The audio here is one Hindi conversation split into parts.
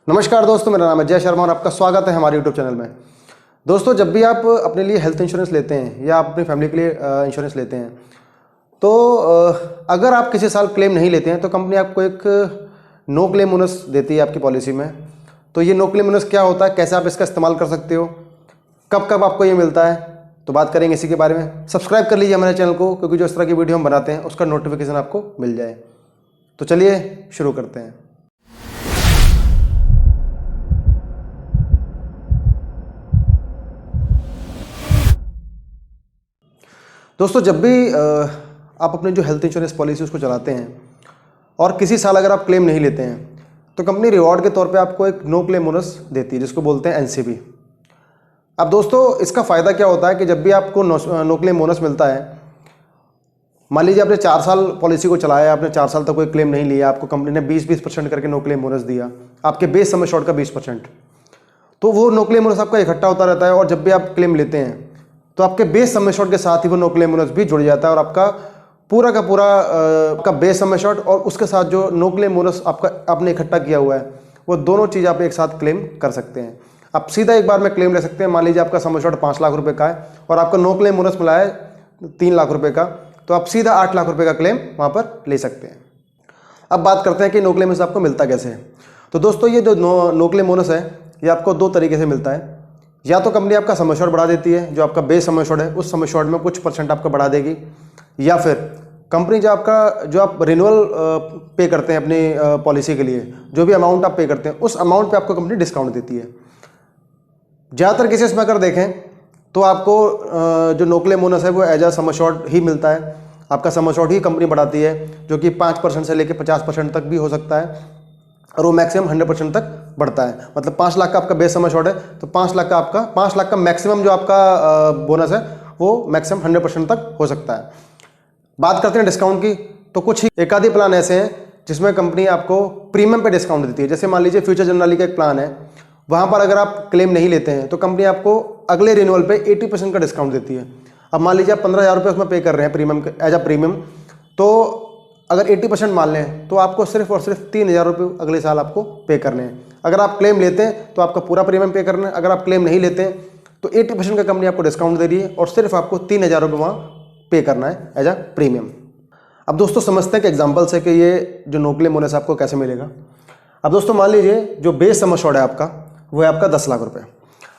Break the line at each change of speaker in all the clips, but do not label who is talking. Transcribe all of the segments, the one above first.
नमस्कार दोस्तों, मेरा नाम है जय शर्मा और आपका स्वागत है हमारे यूट्यूब चैनल में। दोस्तों, जब भी आप अपने लिए हेल्थ इंश्योरेंस लेते हैं या आप अपनी फैमिली के लिए इंश्योरेंस लेते हैं तो अगर आप किसी साल क्लेम नहीं लेते हैं तो कंपनी आपको एक नो क्लेम बोनस देती है आपकी पॉलिसी में। तो ये नो क्लेम बोनस क्या होता है, कैसे आप इसका इस्तेमाल कर सकते हो, कब कब आपको ये मिलता है, तो बात करेंगे इसी के बारे में। सब्सक्राइब कर लीजिए हमारे चैनल को, क्योंकि जो इस तरह की वीडियो हम बनाते हैं उसका नोटिफिकेशन आपको मिल जाए। तो चलिए शुरू करते हैं। दोस्तों, जब भी आप अपने जो हेल्थ इंश्योरेंस पॉलिसी उसको चलाते हैं और किसी साल अगर आप क्लेम नहीं लेते हैं तो कंपनी रिवॉर्ड के तौर पे आपको एक नो क्लेम बोनस देती है, जिसको बोलते हैं एनसीबी। अब दोस्तों, इसका फ़ायदा क्या होता है कि जब भी आपको नो क्लेम बोनस मिलता है, मान लीजिए आपने 4 साल पॉलिसी को चलाया, आपने 4 साल तक कोई क्लेम नहीं लिया, आपको कंपनी ने 20% करके नो क्लेम बोनस दिया, आपके बेस सम एश्योर्ड का 20%। तो वो नो क्लेम बोनस आपका इकट्ठा होता रहता है और जब भी आप क्लेम लेते हैं तो आपके बेस सम एश्योर्ड के साथ ही वो नो क्लेम बोनस भी जुड़ जाता है और आपका पूरा का पूरा आपका बेस सम एश्योर्ड और उसके साथ जो नो क्लेम बोनस आपका आपने इकट्ठा किया हुआ है, वो दोनों चीज़ आप एक साथ क्लेम कर सकते हैं। आप सीधा एक बार में क्लेम ले सकते हैं। मान लीजिए आपका सम एश्योर्ड 5 लाख रुपए का है और आपका नो क्लेम बोनस मिला है 3 लाख रुपए का, तो आप सीधा 8 लाख रुपए का क्लेम वहाँ पर ले सकते हैं। अब बात करते हैं कि नो क्लेम बोनस आपको मिलता कैसे है। तो दोस्तों, ये जो नो क्लेम बोनस है ये आपको 2 तरीके से मिलता है। या तो कंपनी आपका सम एश्योर्ड बढ़ा देती है, जो आपका बेस सम एश्योर्ड है उस सम एश्योर्ड में कुछ % आपका बढ़ा देगी, या फिर कंपनी जो आप रिन्यूअल पे करते हैं अपनी पॉलिसी के लिए, जो भी अमाउंट आप पे करते हैं उस अमाउंट पे आपको कंपनी डिस्काउंट देती है। ज़्यादातर केसेस में अगर देखें तो आपको जो नो क्लेम बोनस है वो एज अ सम एश्योर्ड ही मिलता है। आपका सम एश्योर्ड ही कंपनी बढ़ाती है, जो कि 5% से लेकर 50% तक भी हो सकता है और वो मैक्सिमम 100% तक बढ़ता है। मतलब 5 लाख का आपका बेस सम एश्योर्ड है तो 5 लाख का मैक्सिमम जो आपका बोनस है वो मैक्सिमम 100% तक हो सकता है। बात करते हैं डिस्काउंट की, तो कुछ ही एक आधे प्लान ऐसे हैं जिसमें कंपनी आपको प्रीमियम पे डिस्काउंट देती है। जैसे मान लीजिए फ्यूचर जनरली का एक प्लान है, वहाँ पर अगर आप क्लेम नहीं लेते हैं तो कंपनी आपको अगले रिन्यूअल पे 80% का डिस्काउंट देती है। अब मान लीजिए आप 15,000 रुपये उसमें पे कर रहे हैं प्रीमियम एज अ प्रीमियम, तो अगर 80% मान लें तो आपको सिर्फ और सिर्फ 3,000 रुपये अगले साल आपको पे करने हैं। अगर आप क्लेम लेते हैं तो आपका पूरा प्रीमियम पे करना है, अगर आप क्लेम नहीं लेते हैं तो 80% का कंपनी आपको डिस्काउंट दे रही है और सिर्फ आपको 3,000 रुपये वहाँ पे करना है एज अ प्रीमियम। अब दोस्तों, समझते हैं कि एग्जाम्पल से कि ये जो नो क्लेम बोनस आपको कैसे मिलेगा। अब दोस्तों, मान लीजिए जो बेस सम एश्योर्ड है आपका वो है आपका 10 लाख रुपये।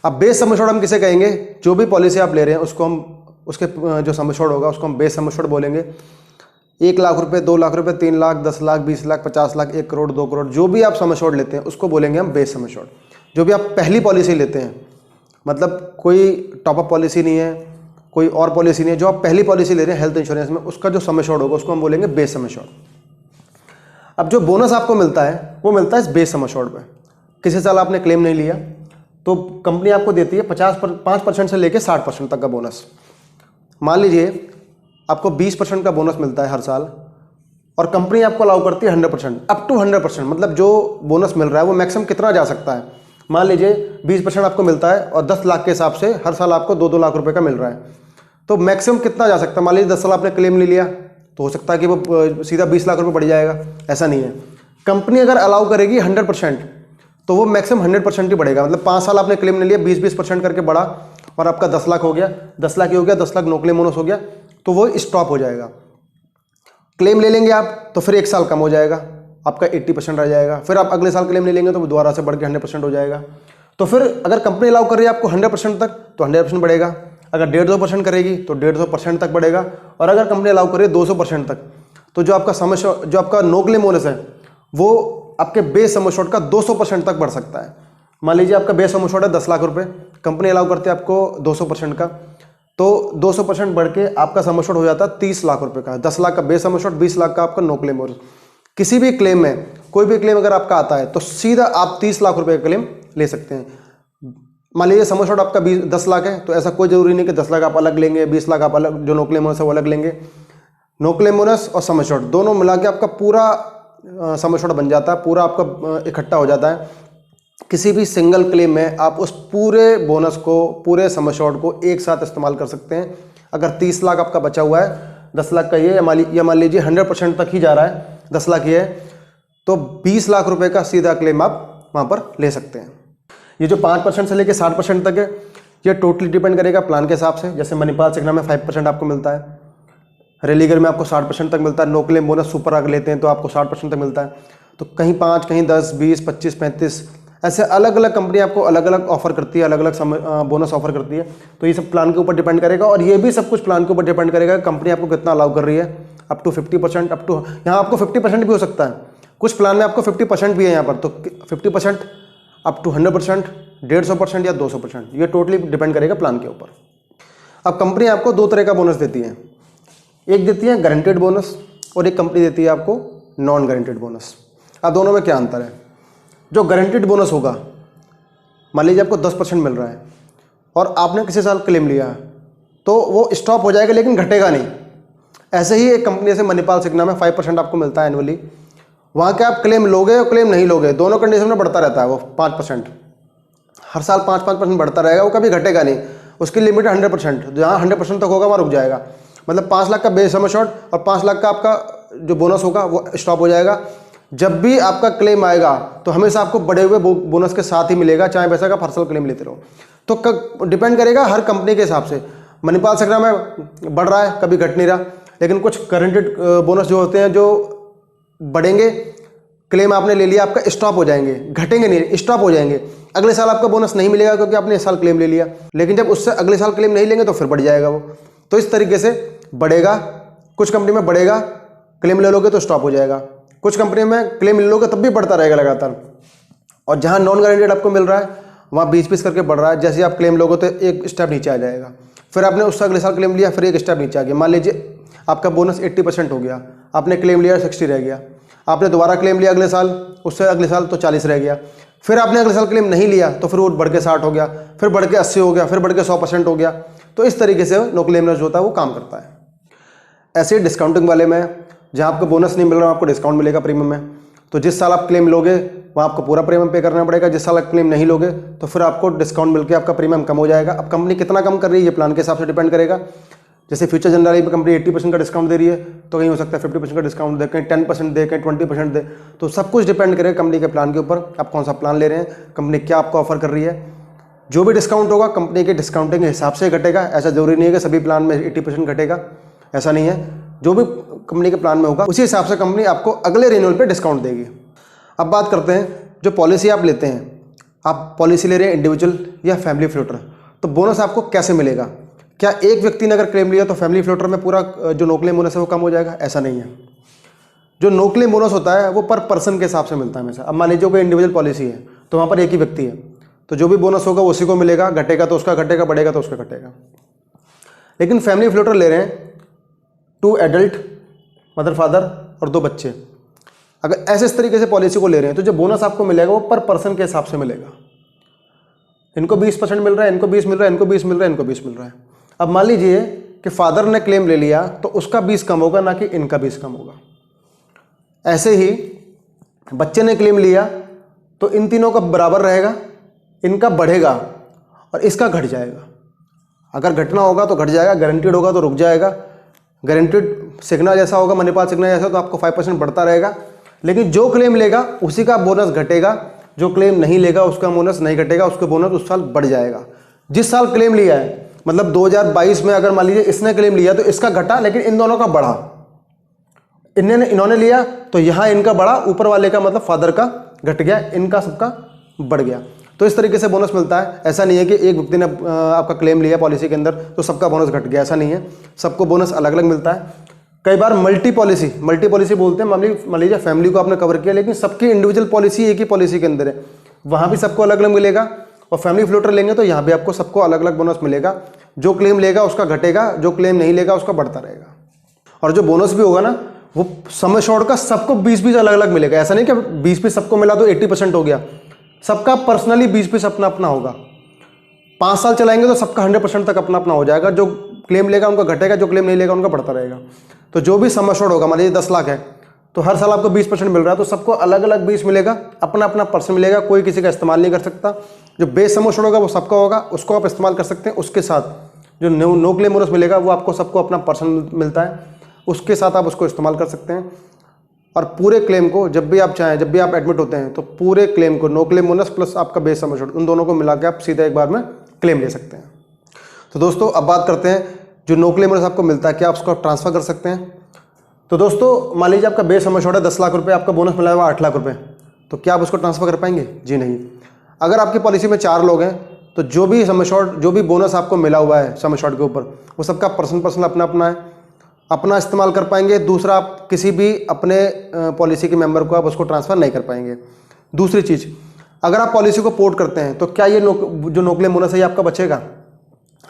अब बेस सम एश्योर्ड हम किसे कहेंगे, जो भी पॉलिसी आप ले रहे हैं उसको हम उसके जो सम एश्योर्ड होगा उसको हम बेस सम एश्योर्ड बोलेंगे। 1 लाख रुपए, 2 लाख रुपए, 3 लाख, 10 लाख, 20 लाख, 50 लाख, 1 करोड़, 2 करोड़, जो भी आप सम एश्योर्ड लेते हैं उसको बोलेंगे हम बेस सम एश्योर्ड। जो भी आप पहली पॉलिसी लेते हैं, मतलब कोई टॉपअप पॉलिसी नहीं है, कोई और पॉलिसी नहीं है, जो आप पहली पॉलिसी ले रहे हैं हेल्थ इंश्योरेंस में, उसका जो सम एश्योर्ड होगा उसको हम बोलेंगे बेस सम एश्योर्ड। अब जो बोनस आपको मिलता है वो मिलता है इस बेस सम एश्योर्ड पे। किसी साल आपने क्लेम नहीं लिया तो कंपनी आपको देती है 5% से लेकर 60% तक का बोनस। मान लीजिए आपको 20% का बोनस मिलता है हर साल और कंपनी आपको अलाउ करती है 100%, अप टू 100%। मतलब जो बोनस मिल रहा है वो मैक्सिमम कितना जा सकता है। मान लीजिए 20% आपको मिलता है और 10 लाख के हिसाब से हर साल आपको 2-2 लाख रुपए का मिल रहा है, तो मैक्सिमम कितना जा सकता है। मान लीजिए 10 साल आपने क्लेम नहीं लिया तो हो सकता है कि वो सीधा 20 लाख रुपये बढ़ जाएगा, ऐसा नहीं है। कंपनी अगर अलाउ करेगी 100% तो वो मैक्सिमम 100% ही बढ़ेगा। मतलब 5 साल आपने क्लेम नहीं लिया, 20% करके बढ़ा और आपका 10 लाख हो गया, 10 लाख ही हो गया, 10 लाख नो क्लेम बोनस हो गया, तो वो स्टॉप हो जाएगा। क्लेम ले लेंगे आप तो फिर 1 साल कम हो जाएगा, आपका 80% रह जाएगा। फिर आप अगले साल क्लेम ले लेंगे तो वो दोबारा से बढ़ के 100% हो जाएगा। तो फिर अगर कंपनी अलाउ कर रही है आपको 100% तक तो 100% बढ़ेगा, अगर 150% करेगी तो 150% तक बढ़ेगा, और अगर कंपनी अलाउ कर रही है 200% तक तो जो आपका नो क्लेम बोनस है वो आपके बेस सम एश्योर्ड का 200% तक बढ़ सकता है। मान लीजिए आपका बेस सम एश्योर्ड है 10 लाख रुपये, कंपनी अलाउ करती है आपको 200% का, तो 200% बढ़ के आपका सम एश्योर्ड हो जाता है 30 लाख रुपए का। 10 लाख का बेस सम एश्योर्ड, 20 लाख का आपका नो क्लेम बोनस। किसी भी क्लेम में कोई भी क्लेम अगर आपका आता है तो सीधा आप 30 लाख रुपए का क्लेम ले सकते हैं। मान लीजिए सम एश्योर्ड आपका 10 लाख है तो ऐसा कोई जरूरी नहीं कि 10 लाख आप अलग लेंगे, 20 लाख आप अलग, जो नो क्लेम बोनस है वो अलग लेंगे। नो क्लेम बोनस और सम एश्योर्ड दोनों मिला के आपका पूरा सम एश्योर्ड बन जाता है, पूरा आपका इकट्ठा हो जाता है। किसी भी सिंगल क्लेम में आप उस पूरे बोनस को, पूरे सम एश्योर्ड को एक साथ इस्तेमाल कर सकते हैं। अगर 30 लाख आपका बचा हुआ है, 10 लाख का ये, या मान लीजिए 100% तक ही जा रहा है, 10 लाख ये है, तो 20 लाख रुपए का सीधा क्लेम आप वहाँ पर ले सकते हैं। ये जो 5% से लेकर 60% तक है, ये टोटली डिपेंड करेगा प्लान के हिसाब से। जैसे मणिपाल सिग्ना में 5% आपको मिलता है, रेलीगर में आपको 60% तक मिलता है, नो क्लेम बोनस सुपर अगर लेते हैं तो आपको 60% तक मिलता है। तो कहीं 5, कहीं 10, 20, 25, 35 ऐसे अलग अलग कंपनी आपको अलग अलग ऑफर करती है, अलग अलग बोनस ऑफर करती है। तो ये सब प्लान के ऊपर डिपेंड करेगा, और ये भी सब कुछ प्लान के ऊपर डिपेंड करेगा कंपनी आपको कितना अलाउ कर रही है। अप टू 50%, अप टू यहाँ आपको 50% भी हो सकता है, कुछ प्लान में आपको 50% भी है यहाँ पर। तो 50%, अप टू 100%, 150% या 200%, ये टोटली डिपेंड करेगा प्लान के ऊपर। अब कंपनी आपको 2 तरह का बोनस देती है, एक देती है गारंटेड बोनस और एक कंपनी देती है आपको नॉन गारंटेड बोनस। अब दोनों में क्या अंतर है? जो गारंटेड बोनस होगा, मान लीजिए आपको 10% मिल रहा है और आपने किसी साल क्लेम लिया तो वो स्टॉप हो जाएगा लेकिन घटेगा नहीं। ऐसे ही एक कंपनी से मणिपाल सिग्ना में 5% आपको मिलता है एनुअली, वहाँ के आप क्लेम लोगे और क्लेम नहीं लोगे, दोनों कंडीशन में बढ़ता रहता है वो 5%, हर साल 5% बढ़ता रहेगा, वो कभी घटेगा नहीं। उसकी लिमिट है 100%, जहाँ 100% तक होगा वहाँ रुक जाएगा। मतलब 5 लाख का बेस सम एश्योर्ड और 5 लाख का आपका जो बोनस होगा वो स्टॉप हो जाएगा। जब भी आपका क्लेम आएगा तो हमेशा आपको बढ़े हुए बोनस के साथ ही मिलेगा, चाहे पैसा का हर साल क्लेम लेते रहो। तो डिपेंड करेगा हर कंपनी के हिसाब से। मणिपाल सिग्ना में बढ़ रहा है, कभी घट नहीं रहा, लेकिन कुछ गारंटेड बोनस जो होते हैं जो बढ़ेंगे, क्लेम आपने ले लिया, आपका स्टॉप हो जाएंगे, घटेंगे नहीं, स्टॉप हो जाएंगे। अगले साल आपका बोनस नहीं मिलेगा क्योंकि आपने इस साल क्लेम ले लिया, लेकिन जब उससे अगले साल क्लेम नहीं लेंगे तो फिर बढ़ जाएगा वो। तो इस तरीके से बढ़ेगा, कुछ कंपनी में बढ़ेगा, क्लेम ले लोगे तो स्टॉप हो जाएगा, कुछ कंपनी में क्लेम ले लोगे तब भी बढ़ता रहेगा लगातार। और जहाँ नॉन गारंटेड आपको मिल रहा है वहाँ 20 करके बढ़ रहा है। जैसे आप क्लेम लोगे तो एक स्टेप नीचे आ जाएगा, फिर आपने उससे अगले साल क्लेम लिया, फिर एक स्टेप नीचे आ गया। मान लीजिए आपका बोनस 80% हो गया, आपने क्लेम लिया 60 रह गया, आपने दोबारा क्लेम लिया अगले साल, उससे अगले साल तो 40 रह गया, फिर आपने अगले साल क्लेम नहीं लिया तो फिर वो बढ़ के 60 हो गया, फिर बढ़ के 80 हो गया, फिर बढ़ के 100% हो गया। तो इस तरीके से नो क्लेमनेस जो होता है वो काम करता है। ऐसे ही डिस्काउंटिंग वाले में, जहाँ आपको बोनस नहीं मिल रहा आपको डिस्काउंट मिलेगा प्रीमियम में। तो जिस साल आप क्लेम लोगे वहाँ आपको पूरा प्रीमियम पे करना पड़ेगा, जिस साल आप क्लेम नहीं लोगे तो फिर आपको डिस्काउंट मिलकर आपका प्रीमियम कम हो जाएगा। अब कंपनी कितना कम कर रही है ये प्लान के हिसाब से डिपेंड करेगा। जैसे फ्यूचर जनरल में कंपनी 80% का डिस्काउंट दे रही है, तो कहीं हो सकता है 50% का डिस्काउंट दे, कहीं 10% दे, कहीं 20% दे। तो सब कुछ डिपेंड करेगा कंपनी के प्लान के ऊपर, आप कौन सा प्लान ले रहे हैं, कंपनी क्या आपको ऑफर कर रही है। जो भी डिस्काउंट होगा कंपनी के डिस्काउंटिंग के हिसाब से घटेगा। ऐसा जरूरी नहीं है कि सभी प्लान में 80% घटेगा, ऐसा नहीं है। जो भी कंपनी के प्लान में होगा उसी हिसाब से कंपनी आपको अगले रिन्यूअल पे डिस्काउंट देगी। अब बात करते हैं जो पॉलिसी आप लेते हैं, आप पॉलिसी ले रहे हैं इंडिविजुअल या फैमिली फ्लोटर, तो बोनस आपको कैसे मिलेगा? क्या एक व्यक्ति ने अगर क्लेम लिया तो फैमिली फ्लोटर में पूरा जो नो क्लेम बोनस है वो कम हो जाएगा? ऐसा नहीं है। जो नो क्लेम बोनस होता है वो पर पर्सन के हिसाब से मिलता है हमेशा। अब मान लीजिए कोई इंडिविजुअल पॉलिसी है तो वहाँ पर एक ही व्यक्ति है, तो जो भी बोनस होगा उसी को मिलेगा, घटेगा तो उसका घटेगा, बढ़ेगा तो उसका घटेगा। लेकिन फैमिली फ्लोटर ले रहे हैं 2 एडल्ट, मदर फादर और 2 बच्चे, अगर ऐसे इस तरीके से पॉलिसी को ले रहे हैं तो जो बोनस आपको मिलेगा वो पर पर्सन के हिसाब से मिलेगा। इनको 20% मिल रहा है, इनको 20 मिल रहा है, इनको 20 मिल रहा है, इनको 20 मिल रहा है। अब मान लीजिए कि फादर ने क्लेम ले लिया तो उसका 20 कम होगा, ना कि इनका 20 कम होगा। ऐसे ही बच्चे ने क्लेम लिया तो इन तीनों का बराबर रहेगा, इनका बढ़ेगा और इसका घट जाएगा। अगर घटना होगा तो घट जाएगा, गारंटीड होगा तो रुक जाएगा। गारंटीड सिग्ना जैसा होगा, मणिपाल सिग्ना जैसा, तो आपको 5% बढ़ता रहेगा। लेकिन जो क्लेम लेगा उसी का बोनस घटेगा, जो क्लेम नहीं लेगा उसका बोनस नहीं घटेगा, उसका बोनस उस साल बढ़ जाएगा। जिस साल क्लेम लिया है, मतलब 2022 में अगर मान लीजिए इसने क्लेम लिया तो इसका घटा, लेकिन इन दोनों का बढ़ा। इन्होंने लिया तो यहाँ इनका बढ़ा, ऊपर वाले का मतलब फादर का घट गया, इनका सबका बढ़ गया। तो इस तरीके से बोनस मिलता है। ऐसा नहीं है कि एक व्यक्ति ने आपका क्लेम लिया पॉलिसी के अंदर तो सबका बोनस घट गया, ऐसा नहीं है। सबको बोनस अलग अलग मिलता है। कई बार मल्टी पॉलिसी बोलते हैं। मान लीजिए फैमिली को आपने कवर किया, लेकिन सबकी इंडिविजुअल पॉलिसी एक ही पॉलिसी के अंदर है, वहाँ भी सबको अलग अलग मिलेगा। और फैमिली फ्लोटर लेंगे तो यहाँ भी आपको सबको अलग अलग बोनस मिलेगा। जो क्लेम लेगा उसका घटेगा, जो क्लेम नहीं लेगा उसका बढ़ता रहेगा। और जो बोनस भी होगा ना वो सम एश्योर्ड का सबको 20-20 अलग अलग मिलेगा। ऐसा नहीं कि 20 सबको मिला तो 80% हो गया, सबका पर्सनली 20 अपना अपना होगा। 5 साल चलाएंगे तो सबका 100% तक अपना अपना हो जाएगा। जो क्लेम लेगा उनका घटेगा, जो क्लेम नहीं लेगा उनका बढ़ता रहेगा। तो जो भी सम एश्योर्ड होगा, मान लीजिए 10 लाख है तो हर साल आपको 20% मिल रहा है, तो सबको अलग अलग 20 मिलेगा, अपना अपना पर्सन मिलेगा, कोई किसी का इस्तेमाल नहीं कर सकता। जो बेस सम एश्योर्ड होगा वो सबका होगा, उसको आप इस्तेमाल कर सकते हैं। उसके साथ जो नो क्लेम बोनस मिलेगा वो आपको सबको अपना पर्सन मिलता है, उसके साथ आप उसको इस्तेमाल कर सकते हैं। और पूरे क्लेम को जब भी आप चाहें, जब भी आप एडमिट होते हैं तो पूरे क्लेम को नो क्लेम बोनस प्लस आपका बेस सम एश्योर्ड उन दोनों को मिला के आप सीधा एक बार में क्लेम ले सकते हैं। तो दोस्तों अब बात करते हैं जो नो क्लेम बोनस आपको मिलता है, क्या आप उसको ट्रांसफर कर सकते हैं। तो दोस्तों मान लीजिए आपका बेस सम एश्योर्ड है 10 लाख रुपये, आपका बोनस मिला हुआ 8 लाख रुपये, तो क्या आप उसको ट्रांसफर कर पाएंगे? जी नहीं। अगर आपकी पॉलिसी में 4 लोग हैं तो जो भी सम एश्योर्ड, जो भी बोनस आपको मिला हुआ है सम एश्योर्ड के ऊपर, वो सबका पर्सनल अपना अपना है, अपना इस्तेमाल कर पाएंगे। दूसरा, आप किसी भी अपने पॉलिसी के मेंबर को आप उसको ट्रांसफ़र नहीं कर पाएंगे। दूसरी चीज़, अगर आप पॉलिसी को पोर्ट करते हैं तो क्या ये जो नो क्लेम बोनस है ये आपका बचेगा?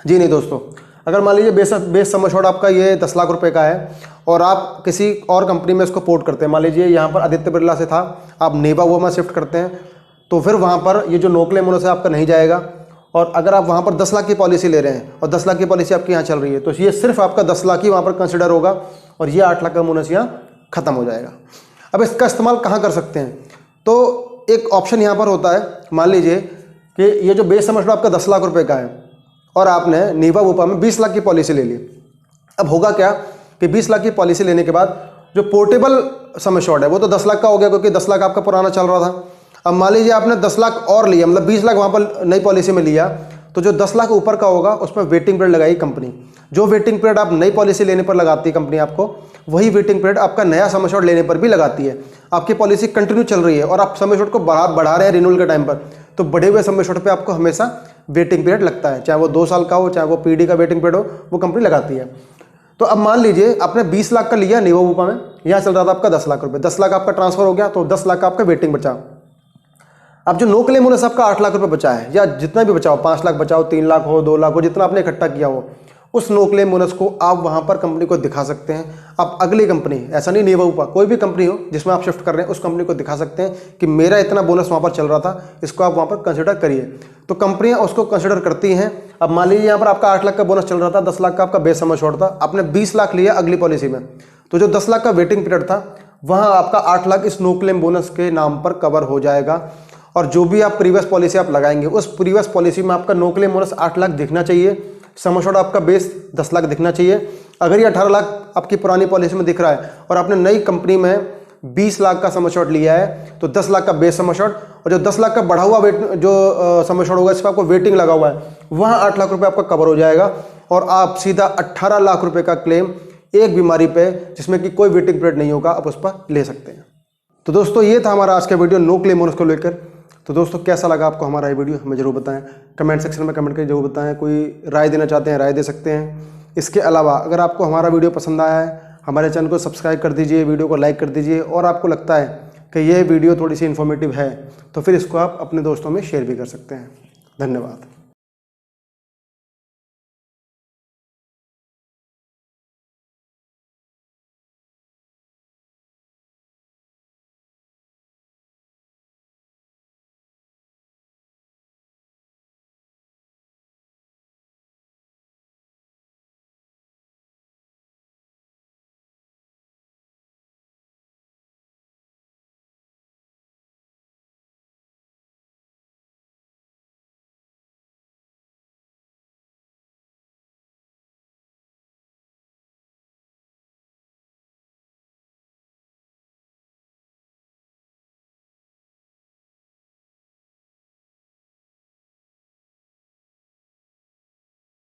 जी नहीं दोस्तों। अगर मान लीजिए बेस सम एश्योर्ड आपका ये 10 लाख रुपए का है और आप किसी और कंपनी में इसको पोर्ट करते हैं, मान लीजिए यहाँ पर आदित्य बिरला से था, आप नेवा वोमा शिफ्ट करते हैं, तो फिर वहाँ पर ये जो नो क्लेम बोनस है आपका नहीं जाएगा। और अगर आप वहाँ पर 10 लाख की पॉलिसी ले रहे हैं और 10 लाख की पॉलिसी आपकी यहाँ चल रही है, तो ये सिर्फ आपका 10 लाख ही वहाँ पर कंसिडर होगा और ये 8 लाख का बोनस यहाँ खत्म हो जाएगा। अब इसका इस्तेमाल कहाँ कर सकते हैं? तो एक ऑप्शन यहाँ पर होता है, मान लीजिए कि ये जो बेस सम एश्योर्ड आपका 10 लाख रुपए का है और आपने नीवा वोपा में 20 लाख की पॉलिसी ले ली। अब होगा क्या कि 20 लाख की पॉलिसी लेने के बाद जो पोर्टेबल सम एश्योर्ड है वो तो 10 लाख का हो गया, क्योंकि 10 लाख आपका पुराना चल रहा था। अब मान लीजिए आपने 10 लाख और लिया, मतलब 20 लाख वहाँ पर नई पॉलिसी में लिया, तो जो 10 लाख ऊपर का होगा उसमें वेटिंग पीरियड लगाएगी कंपनी। जो वेटिंग पीरियड आप नई पॉलिसी लेने पर लगाती है कंपनी आपको, वही वेटिंग पीरियड आपका नया सम एश्योर्ड लेने पर भी लगाती है। आपकी पॉलिसी कंटिन्यू चल रही है और आप सम एश्योर्ड को बढ़ा रहे हैं रिन्यूअल के टाइम पर, तो बढ़े हुए सम एश्योर्ड पे आपको हमेशा वेटिंग पीरियड लगता है, चाहे वो 2 साल का हो, चाहे वो पीडी का वेटिंग पीरियड हो, वो कंपनी लगाती है। तो अब मान लीजिए आपने 20 लाख का लिया नीवा वोपा में, यहाँ चल रहा था आपका 10 लाख रुपये, 10 लाख आपका ट्रांसफर हो गया, तो 10 लाख का आपका वेटिंग बचा। अब जो नो क्लेम बोनस आपका 8 लाख रुपए बचा है, या जितना भी बचाओ, 5 लाख बचाओ, 3 लाख हो, 2 लाख हो, जितना आपने इकट्ठा किया हो, उस नो क्लेम बोनस को आप वहां पर कंपनी को दिखा सकते हैं। आप अगली कंपनी, ऐसा नहीं नेवा ऊपर, कोई भी कंपनी हो जिसमें आप शिफ्ट कर रहे हैं, उस कंपनी को दिखा सकते हैं कि मेरा इतना बोनस वहां पर चल रहा था, इसको आप वहां पर कंसिडर करिए। तो कंपनियां उसको कंसिडर करती हैं। अब मान लीजिए यहाँ पर आपका 8 लाख का बोनस चल रहा था, 10 लाख का आपका बेस सम एश्योर्ड था, आपने 20 लाख लिया अगली पॉलिसी में, तो जो 10 लाख का वेटिंग पीरियड था वहां आपका 8 लाख इस नो क्लेम बोनस के नाम पर कवर हो जाएगा। और जो भी आप प्रीवियस पॉलिसी आप लगाएंगे, उस प्रीवियस पॉलिसी में आपका नो क्लेम बोनस 8 लाख दिखना चाहिए, सम एश्योर्ड आपका बेस 10 लाख दिखना चाहिए। अगर ये 18 लाख आपकी पुरानी पॉलिसी में दिख रहा है और आपने नई कंपनी में 20 लाख का सम एश्योर्ड लिया है, तो 10 लाख का बेस सम एश्योर्ड और जो 10 लाख का बढ़ा हुआ जो सम एश्योर्ड होगा, इस पर आपको वेटिंग लगा हुआ है, वहाँ 8 लाख रुपये आपका कवर हो जाएगा और आप सीधा 18 लाख रुपये का क्लेम एक बीमारी पे, जिसमें कि कोई वेटिंग पीरियड नहीं होगा, आप उस पर ले सकते हैं। तो दोस्तों ये था हमारा आज का वीडियो नो क्लेम बोनस को लेकर। तो दोस्तों कैसा लगा आपको हमारा ये वीडियो, हमें जरूर बताएं, कमेंट सेक्शन में कमेंट करके जरूर बताएं। कोई राय देना चाहते हैं राय दे सकते हैं। इसके अलावा अगर आपको हमारा वीडियो पसंद आया है, हमारे चैनल को सब्सक्राइब कर दीजिए, वीडियो को लाइक कर दीजिए, और आपको लगता है कि ये वीडियो थोड़ी सी इन्फॉर्मेटिव है तो फिर इसको आप अपने दोस्तों में शेयर भी कर सकते हैं। धन्यवाद।